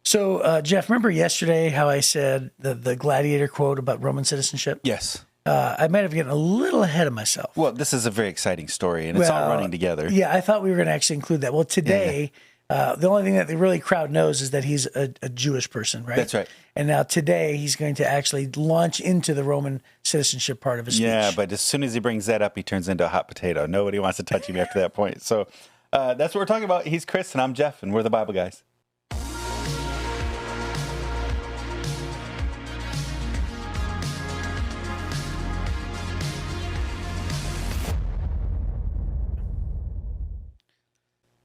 So, Jeff, remember yesterday how I said the gladiator quote about Roman citizenship? Yes. I might have gotten a little ahead of myself. Well, this is a very exciting story, and it's all running together. Yeah, I thought we were going to actually include that. Well, today, the only thing that the really crowd knows is that he's a Jewish person, right? That's right. And now today, he's going to actually launch into the Roman citizenship part of his speech. Yeah, but as soon as he brings that up, he turns into a hot potato. Nobody wants to touch him after that point. So that's what we're talking about. He's Chris, and I'm Jeff, and we're the Bible guys.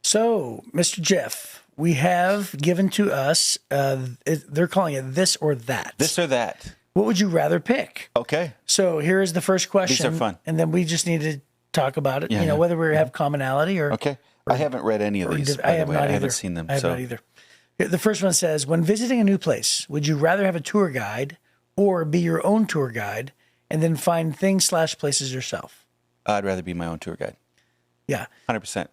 So, Mr. Jeff, we have given to us, they're calling it this or that. This or that. What would you rather pick? Okay. So here is the first question. These are fun. And then we just need to talk about it, Yeah, whether we have commonality or... Okay. I haven't read any of these, I have not I either. haven't seen them. I have not either. The first one says, when visiting a new place, would you rather have a tour guide or be your own tour guide and then find things/places yourself? I'd rather be my own tour guide. Yeah. 100%.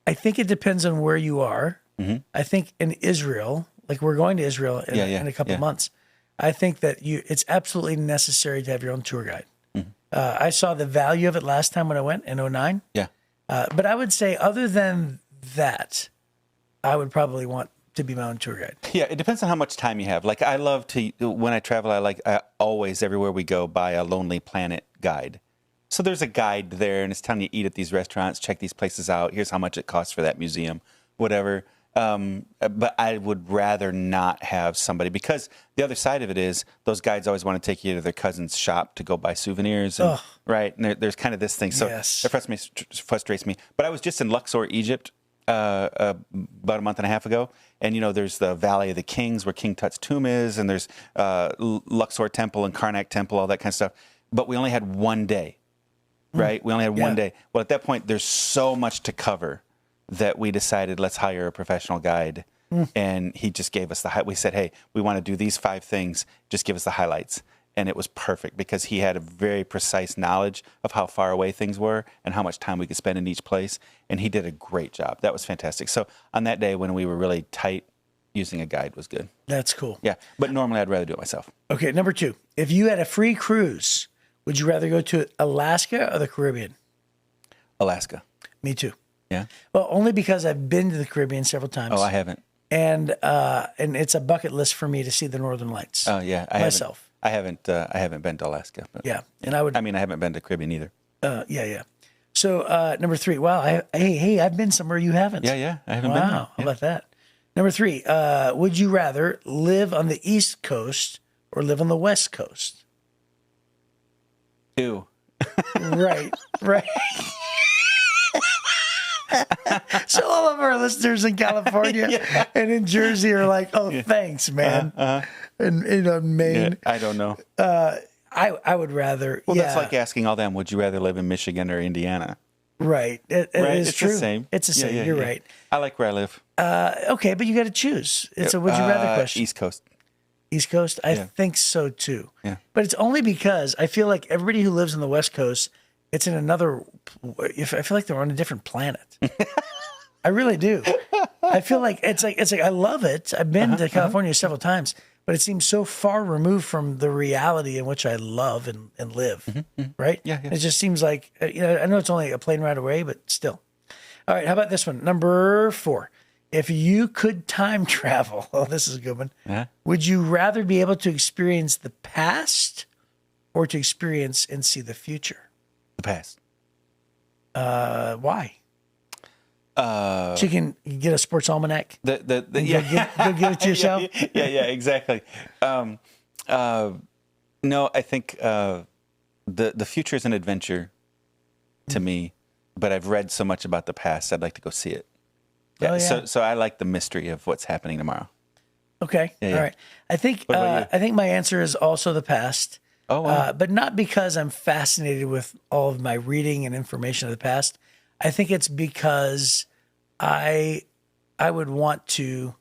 I think it depends on where you are. Mm-hmm. I think in Israel, like we're going to Israel in a couple of months, I think that it's absolutely necessary to have your own tour guide. Mm-hmm. I saw the value of it last time when I went in 2009. Yeah. But I would say other than that, I would probably want to be my own tour guide. Yeah, it depends on how much time you have. Like I love to, when I travel, I always, everywhere we go, buy a Lonely Planet guide. So there's a guide there, and it's telling you eat at these restaurants, check these places out. Here's how much it costs for that museum, whatever. But I would rather not have somebody, because the other side of it is those guides always want to take you to their cousin's shop to go buy souvenirs, and, right? And there's kind of this thing. So it frustrates me. But I was just in Luxor, Egypt, about a month and a half ago, and there's the Valley of the Kings where King Tut's tomb is, and there's Luxor Temple and Karnak Temple, all that kind of stuff. But we only had one day. Right? We only had one day. Well, at that point, there's so much to cover that we decided, let's hire a professional guide. And he just gave us we said, hey, we want to do these 5 things. Just give us the highlights. And it was perfect because he had a very precise knowledge of how far away things were and how much time we could spend in each place. And he did a great job. That was fantastic. So on that day when we were really tight, using a guide was good. That's cool. Yeah. But normally I'd rather do it myself. Okay, number 2. If you had a free cruise, would you rather go to Alaska or the Caribbean? Alaska. Me too. Yeah. Well, only because I've been to the Caribbean several times. Oh, I haven't. And it's a bucket list for me to see the Northern Lights. Oh, yeah. Myself. I haven't been to Alaska. But yeah. And I haven't been to Caribbean either. Yeah. So number 3. Wow. Hey, I've been somewhere you haven't. Yeah. I haven't been there. Wow. How about that? Number 3. Would you rather live on the East Coast or live on the West Coast? Ew. Right. So all of our listeners in California and in Jersey are like, "Oh, thanks, man." And Maine. Yeah, I don't know. I would rather. Well, that's like asking all them, would you rather live in Michigan or Indiana? Right. It is it's true. The same. It's the same. You're right. I like where I live. Okay, but you got to choose. It's a would you rather question. East Coast. East Coast? I think so too. Yeah. But it's only because I feel like everybody who lives on the West Coast, it's in another, I feel like they're on a different planet. I really do. I feel like it's like I love it. I've been to California several times, but it seems so far removed from the reality in which I love and live. Right? Yeah. It just seems like, I know it's only a plane ride away, but still. All right. How about this one? Number 4. If you could time travel, this is a good one. Would you rather be able to experience the past or to experience and see the future? The past. Why? So you can get a sports almanac. Go get it to yourself. Yeah, exactly. No, I think the future is an adventure to me, but I've read so much about the past. I'd like to go see it. Yeah. So I like the mystery of what's happening tomorrow. Okay. All right. I think my answer is also the past. Oh, wow. But not because I'm fascinated with all of my reading and information of the past. I think it's because I would want to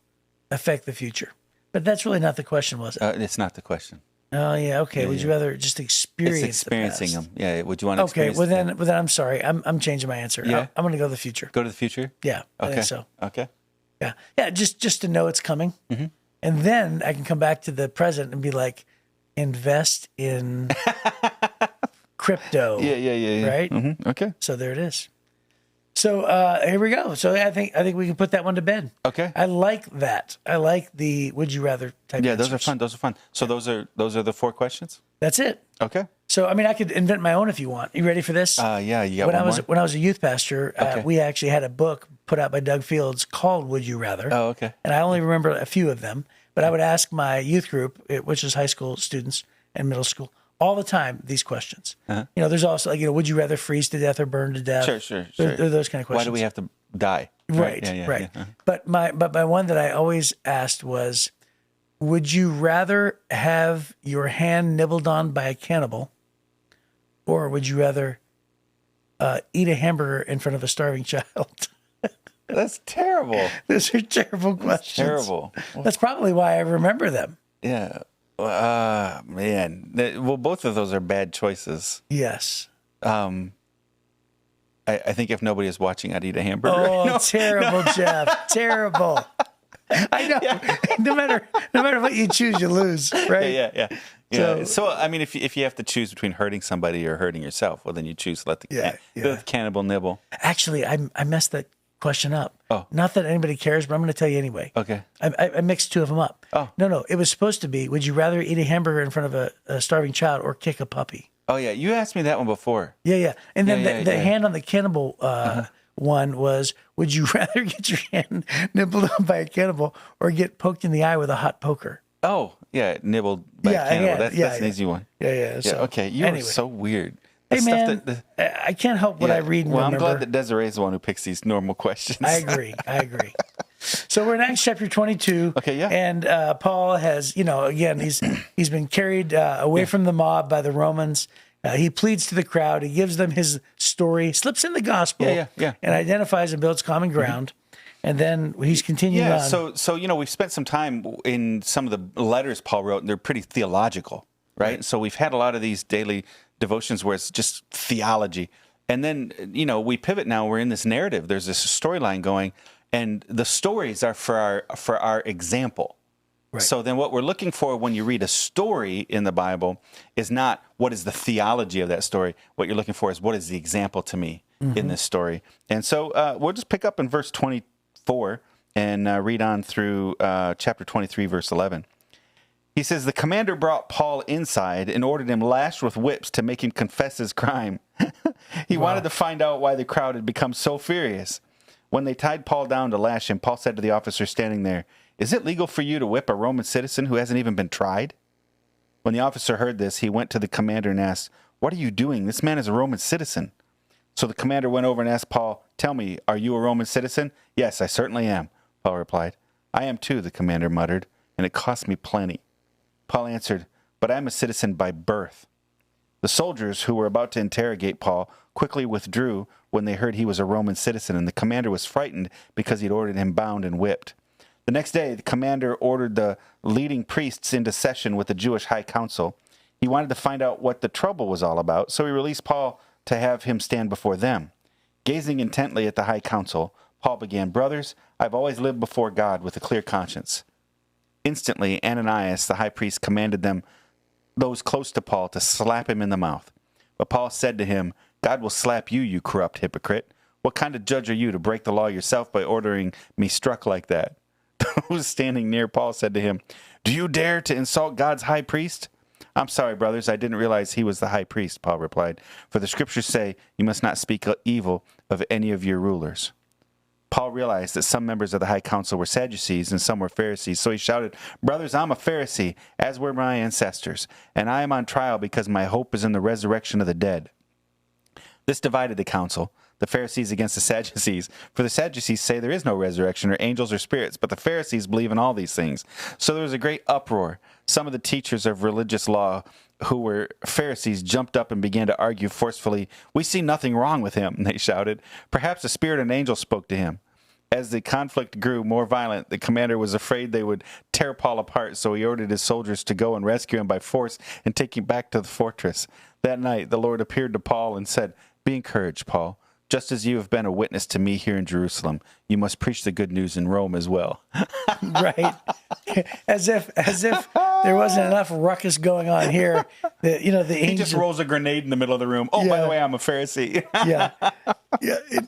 affect the future. But that's really not the question, was it? It's not the question. Oh, yeah. Okay. Would you rather just experience It's experiencing the past? them. Yeah. Would you want to experience well then I'm sorry. I'm changing my answer. Yeah? I'm going to go to the future. Go to the future? Yeah. I think so. Okay. Yeah. Yeah. Just to know it's coming. Mm-hmm. And then I can come back to the present and be like, invest in crypto. Yeah. Right. Mm-hmm. Okay. So there it is. So here we go. So I think we can put that one to bed. Okay. I like that. I like the would you rather type. Yeah, answers. those are fun. So those are the 4 questions. That's it. Okay. So I mean, I could invent my own if you want. You ready for this? Yeah. You got When I was a youth pastor, Okay. we actually had a book put out by Doug Fields called "Would You Rather." Oh, okay. And I only remember a few of them, but I would ask my youth group, which is high school students and middle school, all the time these questions. Uh-huh. You know, there's also like, would you rather freeze to death or burn to death? Sure. They're those kind of questions. Why do we have to die? Right. Yeah. Uh-huh. But my one that I always asked was, would you rather have your hand nibbled on by a cannibal, or would you rather eat a hamburger in front of a starving child? That's terrible. Those are terrible questions. Terrible. That's probably why I remember them. Yeah. Man. Well, both of those are bad choices. Yes. I think if nobody is watching, I'd eat a hamburger. Oh, terrible, Jeff. Terrible. I know. Yeah. No matter what you choose, you lose, right? Yeah. So I mean, if you have to choose between hurting somebody or hurting yourself, well, then you choose to let the cannibal nibble. Actually, I messed that question up. Oh. Not that anybody cares, but I'm going to tell you anyway. Okay. I mixed 2 of them up. Oh. No. It was supposed to be, would you rather eat a hamburger in front of a starving child or kick a puppy? Oh yeah, you asked me that one before. Yeah. And then Yeah, the hand on the cannibal one was, would you rather get your hand nibbled on by a cannibal or get poked in the eye with a hot poker? Oh yeah, nibbled by a cannibal. That's an easy one. Yeah. So, okay, you are so weird. Hey, The stuff man, I can't help what I read and well, remember. I'm glad that Desiree's the one who picks these normal questions. I agree. So we're in Acts chapter 22. Okay, yeah. And Paul has, again, he's been carried away from the mob by the Romans. He pleads to the crowd. He gives them his story, slips in the gospel, Yeah. and identifies and builds common ground. And then he's continuing on. So we've spent some time in some of the letters Paul wrote, and they're pretty theological, right? So we've had a lot of these daily devotions where it's just theology. And then, we pivot now. We're in this narrative. There's this storyline going, and the stories are for our example. Right. So then what we're looking for when you read a story in the Bible is not what is the theology of that story. What you're looking for is what is the example to me in this story. And so we'll just pick up in verse 24 and read on through chapter 23, verse 11. He says, the commander brought Paul inside and ordered him lashed with whips to make him confess his crime. He wanted to find out why the crowd had become so furious. When they tied Paul down to lash him, Paul said to the officer standing there, is it legal for you to whip a Roman citizen who hasn't even been tried? When the officer heard this, he went to the commander and asked, what are you doing? This man is a Roman citizen. So the commander went over and asked Paul, tell me, are you a Roman citizen? Yes, I certainly am, Paul replied. I am too, the commander muttered, and it cost me plenty. Paul answered, but I am a citizen by birth. The soldiers who were about to interrogate Paul quickly withdrew when they heard he was a Roman citizen, and the commander was frightened because he'd ordered him bound and whipped. The next day, the commander ordered the leading priests into session with the Jewish high council. He wanted to find out what the trouble was all about, so he released Paul to have him stand before them. Gazing intently at the high council, Paul began, brothers, I've always lived before God with a clear conscience. Instantly, Ananias, the high priest, commanded those close to Paul to slap him in the mouth. But Paul said to him, God will slap you, you corrupt hypocrite. What kind of judge are you to break the law yourself by ordering me struck like that? Those standing near Paul said to him, do you dare to insult God's high priest? I'm sorry, brothers, I didn't realize he was the high priest, Paul replied. For the scriptures say, you must not speak evil of any of your rulers. Paul realized that some members of the high council were Sadducees and some were Pharisees, so he shouted, brothers, I'm a Pharisee, as were my ancestors, and I am on trial because my hope is in the resurrection of the dead. This divided the council, the Pharisees against the Sadducees. For the Sadducees say there is no resurrection or angels or spirits, but the Pharisees believe in all these things. So there was a great uproar. Some of the teachers of religious law who were Pharisees jumped up and began to argue forcefully. We see nothing wrong with him, they shouted. Perhaps a spirit or an angel spoke to him. As the conflict grew more violent, the commander was afraid they would tear Paul apart, so he ordered his soldiers to go and rescue him by force and take him back to the fortress. That night, the Lord appeared to Paul and said, be encouraged, Paul. just as you have been a witness to me here in Jerusalem, you must preach the good news in Rome as well. Right. As if there wasn't enough ruckus going on here. The He angel just rolls a grenade in the middle of the room. Oh, by the way, I'm a Pharisee. yeah.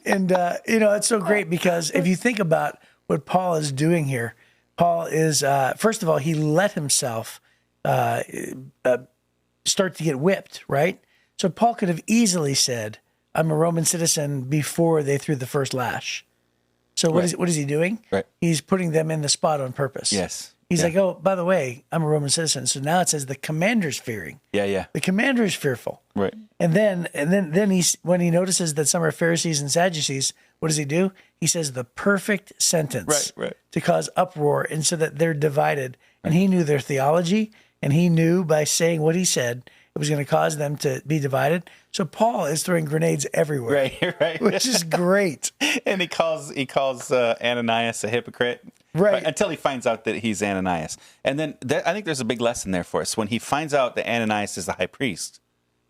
And it's so great because if you think about what Paul is doing here, Paul is, first of all, he let himself start to get whipped, right? So Paul could have easily said, I'm a Roman citizen before they threw the first lash. So what is he doing? Right. He's putting them in the spot on purpose. Yes. He's like, oh, by the way, I'm a Roman citizen. So now it says the commander's fearing. Yeah. The commander is fearful. Right. And then he's, when he notices that some are Pharisees and Sadducees, what does he do? He says the perfect sentence Right. to cause uproar, and so that they're divided. And he knew their theology, and he knew by saying what he said, it was going to cause them to be divided. So Paul is throwing grenades everywhere, Right. which is great. And he calls Ananias a hypocrite. Right. Until he finds out that he's Ananias. And then I think there's a big lesson there for us. When he finds out that Ananias is the high priest,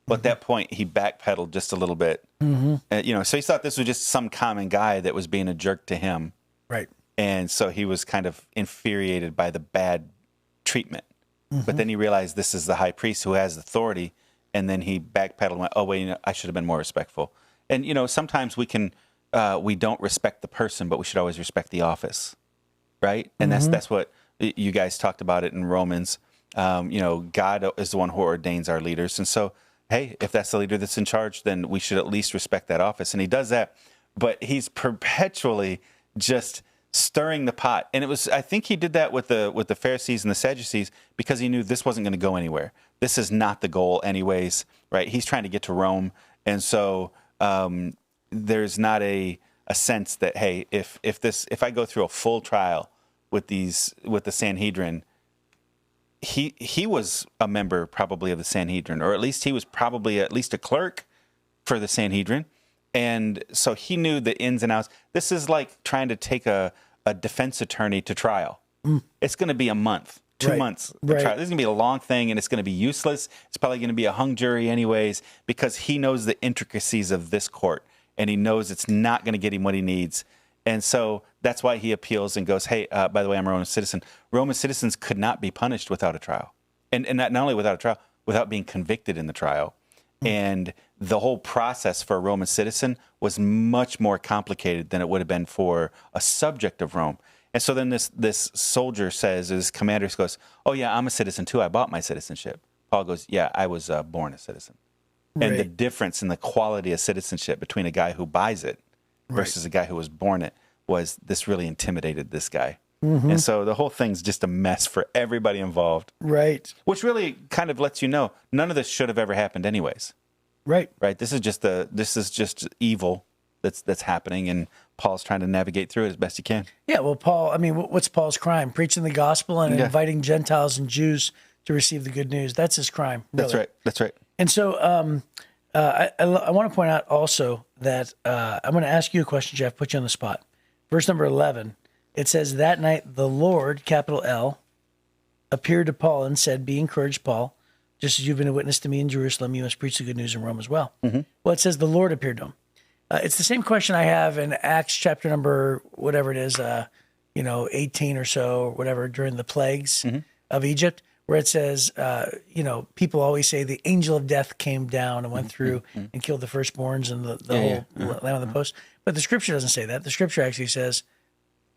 but at that point he backpedaled just a little bit. Mm-hmm. So he thought this was just some common guy that was being a jerk to him. Right. And so he was kind of infuriated by the bad treatment. Mm-hmm. But then he realized this is the high priest who has authority. And then he backpedaled and went, oh, wait, I should have been more respectful. And, sometimes we don't respect the person, but we should always respect the office. Right. And that's what you guys talked about it in Romans. God is the one who ordains our leaders. And so, hey, if that's the leader that's in charge, then we should at least respect that office. And he does that. But he's perpetually just stirring the pot. And I think he did that with the Pharisees and the Sadducees because he knew this wasn't going to go anywhere. This is not the goal anyways. Right. He's trying to get to Rome. And so there's not a sense that, hey, if I go through a full trial with the Sanhedrin, he was a member probably of the Sanhedrin, or at least he was probably at least a clerk for the Sanhedrin, and so he knew the ins and outs. This is like trying to take a defense attorney to trial. It's going to be a month, 2 months. Right. This is going to be a long thing, and it's going to be useless. It's probably going to be a hung jury anyways, because he knows the intricacies of this court. And he knows it's not going to get him what he needs. And so that's why he appeals and goes, hey, by the way, I'm a Roman citizen. Roman citizens could not be punished without a trial. And not only without a trial, without being convicted in the trial. And the whole process for a Roman citizen was much more complicated than it would have been for a subject of Rome. And so then this soldier says, this commander goes, oh, yeah, I'm a citizen too. I bought my citizenship. Paul goes, yeah, I was born a citizen. And the difference in the quality of citizenship between a guy who buys it versus a guy who was born it was this really intimidated this guy. Mm-hmm. And so the whole thing's just a mess for everybody involved. Right. Which really kind of lets you know none of this should have ever happened anyways. Right. This is just evil that's happening, and Paul's trying to navigate through it as best he can. Yeah, well, Paul, what's Paul's crime? Preaching the gospel and inviting Gentiles and Jews to receive the good news. That's his crime. Really. That's right. And so I want to point out also that I'm going to ask you a question, Jeff, put you on the spot. Verse number 11, it says, that night the Lord, capital L, appeared to Paul and said, be encouraged, Paul, just as you've been a witness to me in Jerusalem, you must preach the good news in Rome as well. Mm-hmm. Well, it says the Lord appeared to him. It's the same question I have in Acts chapter number, whatever it is, 18 or so, or whatever, during the plagues of Egypt, where it says, people always say the angel of death came down and went through and killed the firstborns and the whole lamb on the post. But the scripture doesn't say that. The scripture actually says,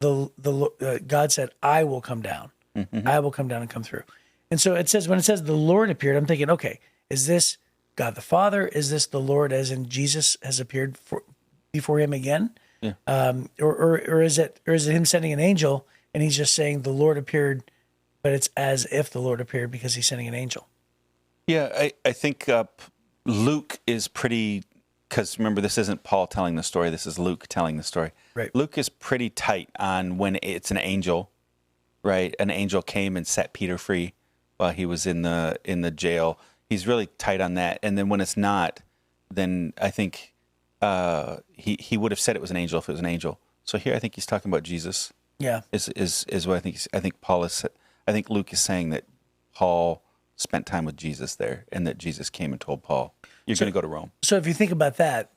God said, I will come down. Mm-hmm. I will come down and come through. And so it says, when it says the Lord appeared, I'm thinking, okay, is this God the Father? Is this the Lord as in Jesus has appeared before him again? Yeah. Or is it him sending an angel and he's just saying the Lord appeared, but it's as if the Lord appeared because he's sending an angel? Yeah, I think Luke is pretty, because remember, this isn't Paul telling the story, this is Luke telling the story. Right. Luke is pretty tight on when it's an angel, right? An angel came and set Peter free while he was in the jail. He's really tight on that. And then when it's not, then I think he would have said it was an angel if it was an angel. So here I think he's talking about Jesus. Yeah. Is what I think. I think Luke is saying that Paul spent time with Jesus there, and that Jesus came and told Paul, "You're going to go to Rome." So if you think about that,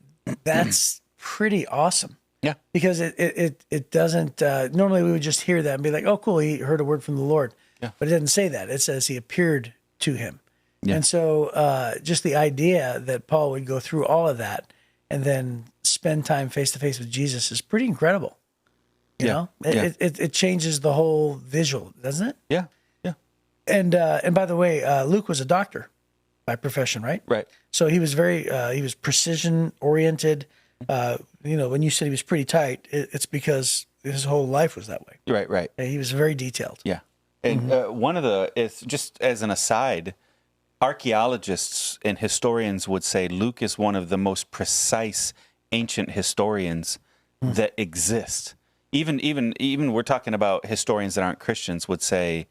that's pretty awesome. Yeah. Because it doesn't, normally we would just hear that and be like, oh, cool, he heard a word from the Lord. Yeah. But it doesn't say that. It says he appeared to him. Yeah. And so just the idea that Paul would go through all of that and then spend time face to face with Jesus is pretty incredible. You know, it changes the whole visual, doesn't it? Yeah. Yeah. And by the way, Luke was a doctor by profession, right? Right. So he was he was precision oriented. When you said he was pretty tight, it's because his whole life was that way. Right. Right. And he was very detailed. Yeah. And it's just as an aside, archaeologists and historians would say Luke is one of the most precise ancient historians that exist. Even we're talking about historians that aren't Christians would say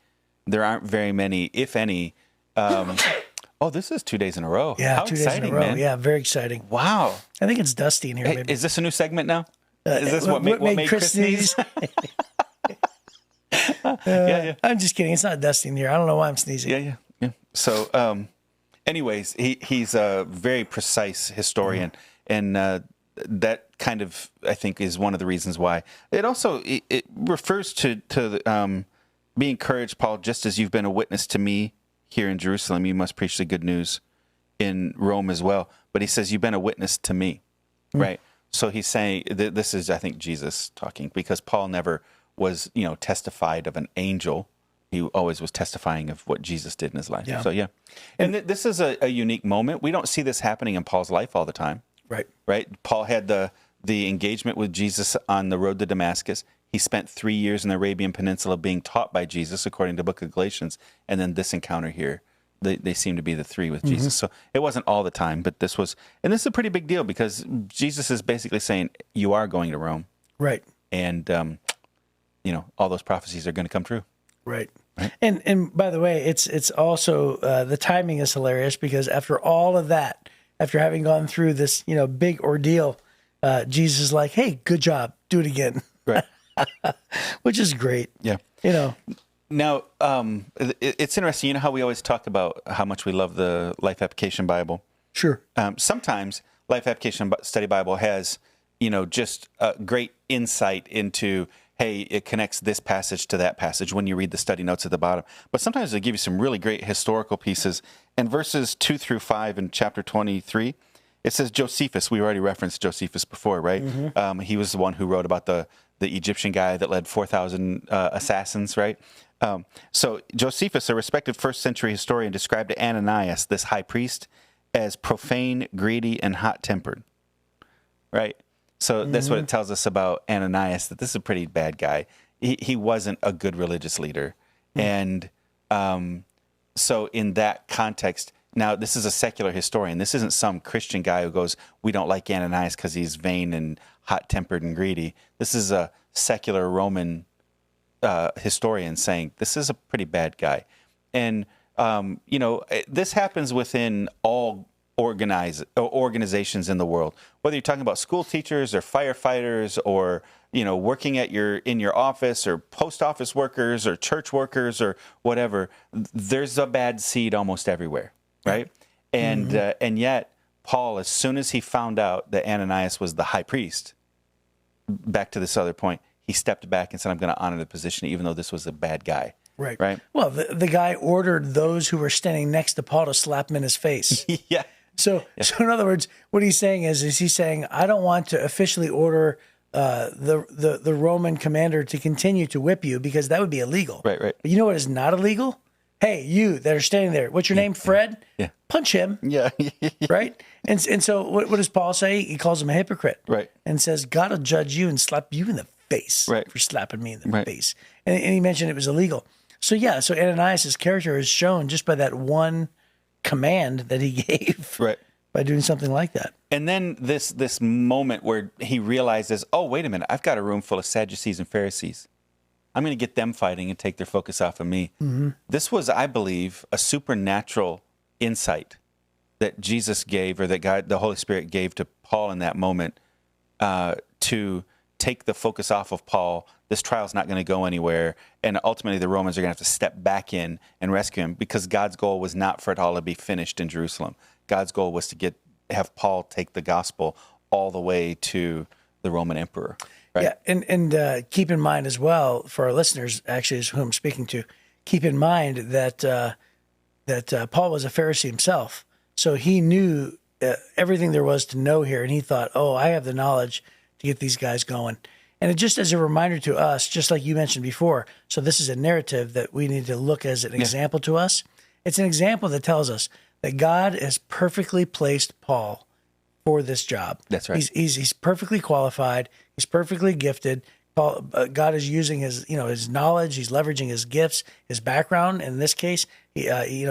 there aren't very many, if any. Oh, this is 2 days in a row. Yeah, how 2 days exciting, in a row. man. Yeah, very exciting. Wow. I think it's dusty in here. Hey, Maybe. is this a new segment now? Is this what made Chris sneeze? Yeah. I'm just kidding. It's not dusty in here. I don't know why I'm sneezing. Yeah. So, anyways, he's a very precise historian, and that kind of, I think, is one of the reasons why. It also it refers to be encouraged, Paul, just as you've been a witness to me here in Jerusalem, you must preach the good news in Rome as well. But he says, you've been a witness to me, right? So he's saying, this is, I think, Jesus talking, because Paul never was, testified of an angel. He always was testifying of what Jesus did in his life. Yeah. So, yeah. And this is a unique moment. We don't see this happening in Paul's life all the time. Right? Paul had the engagement with Jesus on the road to Damascus. He spent 3 years in the Arabian Peninsula being taught by Jesus, according to the book of Galatians. And then this encounter here, they seem to be the three with Jesus. So it wasn't all the time, but this was, and this is a pretty big deal because Jesus is basically saying, you are going to Rome. Right. And, all those prophecies are going to come true. Right. And by the way, it's also, the timing is hilarious because after all of that, after having gone through this, big ordeal, Jesus is like, hey, good job. Do it again. Right. Which is great. Yeah. Now, it's interesting. You know how we always talk about how much we love the Life Application Bible? Sure. Sometimes Life Application Study Bible has, just a great insight into, hey, it connects this passage to that passage when you read the study notes at the bottom. But sometimes they give you some really great historical pieces. And verses 2 through 5 in chapter 23, it says Josephus. We already referenced Josephus before, right? He was the one who wrote about the Egyptian guy that led 4,000 assassins, right? So Josephus, a respected first-century historian, described Ananias, this high priest, as profane, greedy, and hot-tempered, right? So that's what it tells us about Ananias, that this is a pretty bad guy. He wasn't a good religious leader. And so in that context, now this is a secular historian. This isn't some Christian guy who goes, we don't like Ananias because he's vain and hot-tempered and greedy. This is a secular Roman historian saying, this is a pretty bad guy. And, this happens within all organizations in the world, whether you're talking about school teachers or firefighters or, working in your office or post office workers or church workers or whatever, there's a bad seed almost everywhere, right? And yet Paul, as soon as he found out that Ananias was the high priest, back to this other point, he stepped back and said, I'm going to honor the position, even though this was a bad guy. Right. Well, the guy ordered those who were standing next to Paul to slap him in his face. Yeah. So in other words, what he's saying is he's saying, I don't want to officially order the Roman commander to continue to whip you because that would be illegal. Right. But you know what is not illegal? Hey, you that are standing there, what's your name? Fred? Yeah. Punch him. Yeah. Right? And so what does Paul say? He calls him a hypocrite. Right. And says, God will judge you and slap you in the face for slapping me in the face. And he mentioned it was illegal. So so Ananias' character is shown just by that one command that he gave. Right. By doing something like that. And then this moment where he realizes, oh, wait a minute, I've got a room full of Sadducees and Pharisees. I'm going to get them fighting and take their focus off of me. This was, I believe, a supernatural insight that Jesus gave, or that God, the Holy Spirit gave to Paul in that moment, to take the focus off of Paul. This trial's not going to go anywhere. And ultimately the Romans are going to have to step back in and rescue him, because God's goal was not for it all to be finished in Jerusalem. God's goal was to have Paul take the gospel all the way to the Roman emperor. Right? Yeah, and keep in mind as well, for our listeners, actually, is who I'm speaking to, keep in mind that Paul was a Pharisee himself. So he knew everything there was to know here, and he thought, oh, I have the knowledge to get these guys going. And it just as a reminder to us, just like you mentioned before, so this is a narrative that we need to look as an example to us. It's an example that tells us that God has perfectly placed Paul for this job. That's right. He's perfectly qualified. He's perfectly gifted. God is using his knowledge. He's leveraging his gifts, his background. In this case, he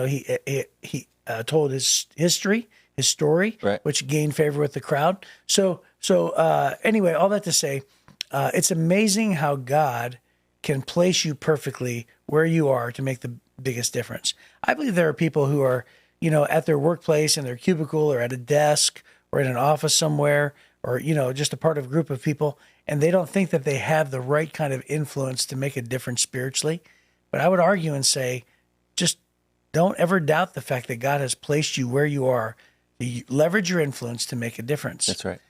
told his history, his story, right, which gained favor with the crowd. So anyway, all that to say, it's amazing how God can place you perfectly where you are to make the biggest difference. I believe there are people who are, at their workplace, in their cubicle, or at a desk, or in an office somewhere, or, just a part of a group of people, and they don't think that they have the right kind of influence to make a difference spiritually. But I would argue and say, just don't ever doubt the fact that God has placed you where you are to leverage your influence to make a difference. That's right.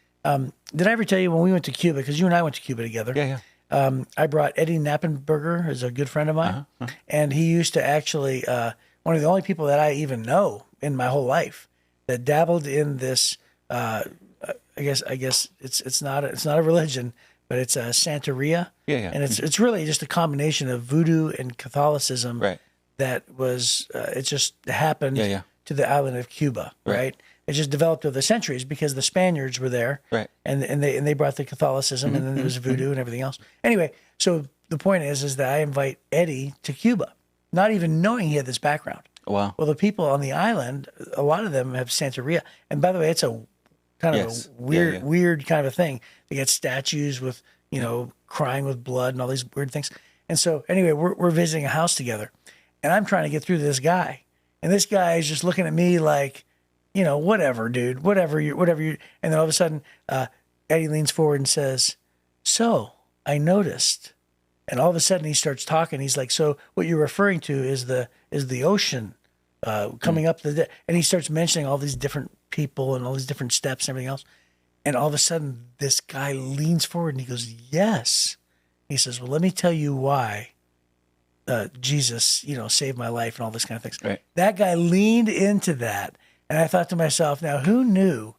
Did I ever tell you when we went to Cuba, because you and I went to Cuba together? Yeah. I brought Eddie Knappenberger, who's a good friend of mine, and he used to actually, one of the only people that I even know in my whole life that dabbled in this, I guess it's not a religion, but it's a Santeria. Yeah. And it's really just a combination of voodoo and Catholicism. Right. That was, it just happened to the island of Cuba, right? It just developed over the centuries because the Spaniards were there, right? And they brought the Catholicism, and then there was voodoo and everything else. Anyway, so the point is that I invite Eddie to Cuba, not even knowing he had this background. Wow. Well, the people on the island, a lot of them have Santeria, and by the way, it's a kind of a weird kind of a thing. They get statues with crying with blood and all these weird things. And so anyway, we're visiting a house together, and I'm trying to get through to this guy, and this guy is just looking at me like, whatever, dude, whatever you. And then all of a sudden, Eddie leans forward and says, "So I noticed." And all of a sudden, he starts talking. He's like, "So what you're referring to is the ocean coming up and he starts mentioning all these different people and all these different steps and everything else. And all of a sudden, this guy leans forward and he goes, "Yes." He says, "Well, let me tell you why Jesus, saved my life and all this kind of things." Right. That guy leaned into that. And I thought to myself, now who knew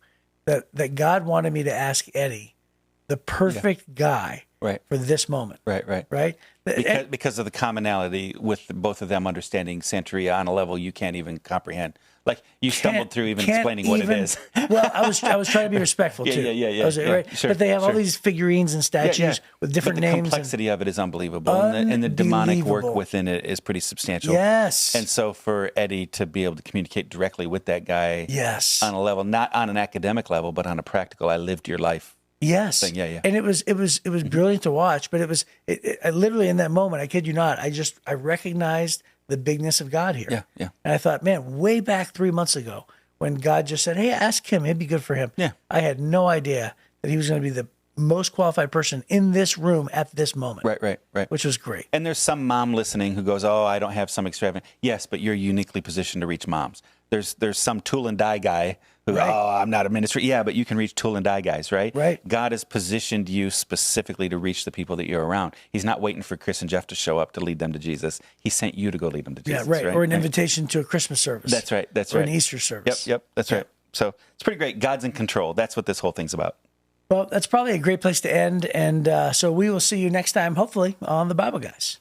that God wanted me to ask Eddie, the perfect guy for this moment? Right? Because of the commonality with both of them understanding Santeria on a level you can't even comprehend. Like you stumbled through even explaining what it is. Well, I was trying to be respectful too. Yeah. Right? Sure, but they have all these figurines and statues with different names. The complexity of it is unbelievable. And the demonic work within it is pretty substantial. Yes. And so for Eddie to be able to communicate directly with that guy on a level, not on an academic level, but on a practical, I lived your life. Yes. Thing. Yeah. And it was brilliant to watch, but I literally in that moment, I kid you not, I recognized the bigness of God here. Yeah. And I thought, man, way back 3 months ago when God just said, "Hey, ask him, it'd be good for him." Yeah. I had no idea that he was going to be the most qualified person in this room at this moment. Right. Which was great. And there's some mom listening who goes, "Oh, I don't have some extravagant." Yes, but you're uniquely positioned to reach moms. There's some tool and die guy who, "Oh, I'm not a ministry." Yeah, but you can reach tool and die guys, right? Right. God has positioned you specifically to reach the people that you're around. He's not waiting for Chris and Jeff to show up to lead them to Jesus. He sent you to go lead them to Jesus. Yeah, right. Or an invitation to a Christmas service. That's right. Or an Easter service. Yep. That's right. So it's pretty great. God's in control. That's what this whole thing's about. Well, that's probably a great place to end. And so we will see you next time, hopefully, on the Bible Guys.